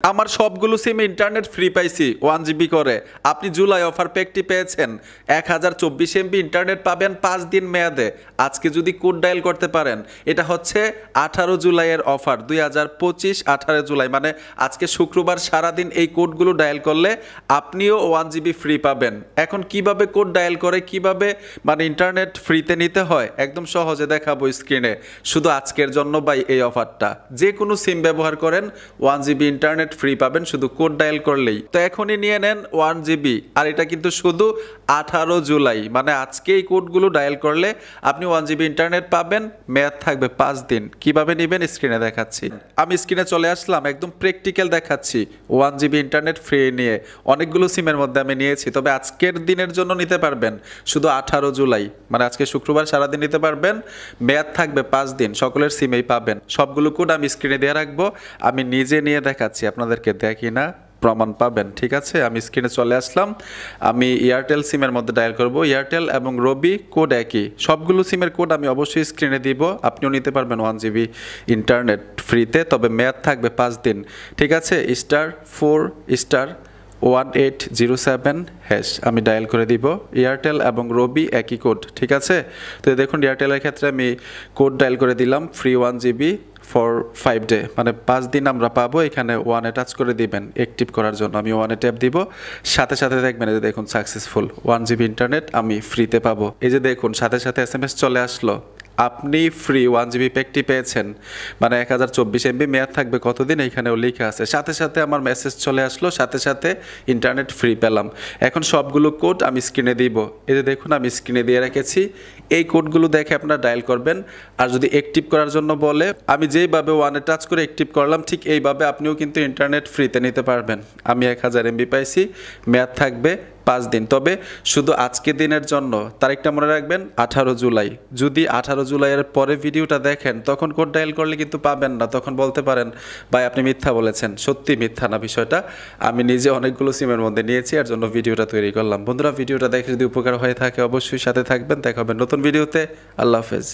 আমার সবগুলো সিমে ইন্টারনেট ফ্রি পাইছি 1 GB করে। আপনি জুলাই অফার প্যাকটি পেয়েছেন 1024 MB ইন্টারনেট পাবেন 5 দিন মেয়াদে। আজকে যদি কোড ডায়াল করতে পারেন, এটা হচ্ছে 18 জুলাইয়ের অফার, 2025 18 জুলাই, মানে আজকে শুক্রবার সারাদিন এই কোডগুলো ডায়াল করলে আপনিও 1 GB ফ্রি পাবেন। এখন কিভাবে কোড ডায়াল করে, কিভাবে মানে ইন্টারনেট ফ্রিতে নিতে হয় একদম সহজে দেখাবো স্ক্রিনে। শুধু আজকের জন্য ভাই এই অফারটা, যে কোনো সিম ব্যবহার করেন 1 GB ইন্টারনেট ফ্রি পাবেন শুধু কোড ডায়াল করলেই। তো এখনই নিয়ে নেন 1 GB, আর এটা কিন্তু শুধু 18 জুলাই, মানে আজকে এই কোডগুলো ডায়াল করলে আপনি 1 GB ইন্টারনেট পাবেন, মেয়াদ থাকবে 5 দিন। কিভাবে নেবেন স্ক্রিনে দেখাচ্ছি। আমি স্ক্রিনে চলে আসলাম, একদম প্র্যাকটিক্যাল দেখাচ্ছি 1 GB ইন্টারনেট ফ্রি নিয়ে। অনেকগুলো সিমের মধ্যে আমি নিয়েছি, তবে আজকের দিনের জন্য নিতে পারবেন শুধু 18 জুলাই, মানে আজকে শুক্রবার সারাদিন নিতে পারবেন, মেয়াদ থাকবে 5 দিন। সকলের সিমেই পাবেন। সবগুলো কোড আমি স্ক্রিনে দিয়ে রাখবো, আমি নিজে নিয়ে দেখাচ্ছি, আপনাদেরকে দেখি না প্রমাণ পাবেন। ঠিক আছে, আমি স্ক্রিনে চলে আসলাম। আমি এয়ারটেল সিমের মধ্যে ডায়াল করব। এয়ারটেল এবং রবি কোড একই, সবগুলো সিমের কোড আমি অবশ্যই স্ক্রিনে দিব। আপনিও নিতে পারবেন 1 GB ইন্টারনেট ফ্রিতে, তবে মেয়াদ থাকবে 5 দিন। ঠিক আছে, *4*1807# আমি ডায়াল করে দিব। এয়ারটেল এবং রবি একই কোড। ঠিক আছে, তো দেখুন এয়ারটেলের ক্ষেত্রে আমি কোড ডায়াল করে দিলাম, ফ্রি 1 GB ফর 5 ডে, মানে 5 দিন আমরা পাবো। এখানে 1-এ টাচ করে দিবেন অ্যাক্টিভ করার জন্য। আমি 1-এ ট্যাপ দিব, সাথে সাথে দেখবেন এই যে দেখুন সাকসেসফুল 1 GB ইন্টারনেট আমি ফ্রিতে পাবো। এই যে দেখুন সাথে সাথে SMS চলে আসলো, আপনি ফ্রি 1 GB প্যাকটি পেয়েছেন, মানে 1024 MB মেয়াদ থাকবে কতদিন এইখানেও লেখা আছে। সাথে সাথে আমার মেসেজ চলে আসলো, সাথে সাথে ইন্টারনেট ফ্রি পেলাম। এখন সবগুলো কোড আমি স্ক্রিনে দিব। এই যে দেখুন আমি স্ক্রিনে দিয়ে রেখেছি, এই কোডগুলো দেখে আপনারা ডায়াল করবেন। আর যদি অ্যাক্টিভ করার জন্য বলে, আমি যেইভাবে 1-এ টাচ করে অ্যাক্টিভ করলাম ঠিক এইভাবে আপনিও কিন্তু ইন্টারনেট ফ্রিতে নিতে পারবেন। আমি 1000 MB পাইছি, মেয়াদ থাকবে 5 দিন। তবে শুধু আজকে দিনের জন্য, তারিখটা মনে রাখবেন 18 জুলাই। যদি 18 জুলাইয়ের পরে ভিডিওটা দেখেন তখন কোড ডায়াল করলে কিন্তু পাবেন না। তখন বলতে পারেন ভাই আপনি মিথ্যা বলেছেন। সত্যি মিথ্যা না বিষয়টা, আমি নিজে অনেকগুলো সিমের মধ্যে নিয়েছি, এর জন্য ভিডিওটা তৈরি করলাম। বন্ধুরা ভিডিওটা দেখে যদি উপকার হয়ে থাকে অবশ্যই সাথে থাকবেন। দেখা হবে নতুন ভিডিওতে। আল্লাহ হাফেজ।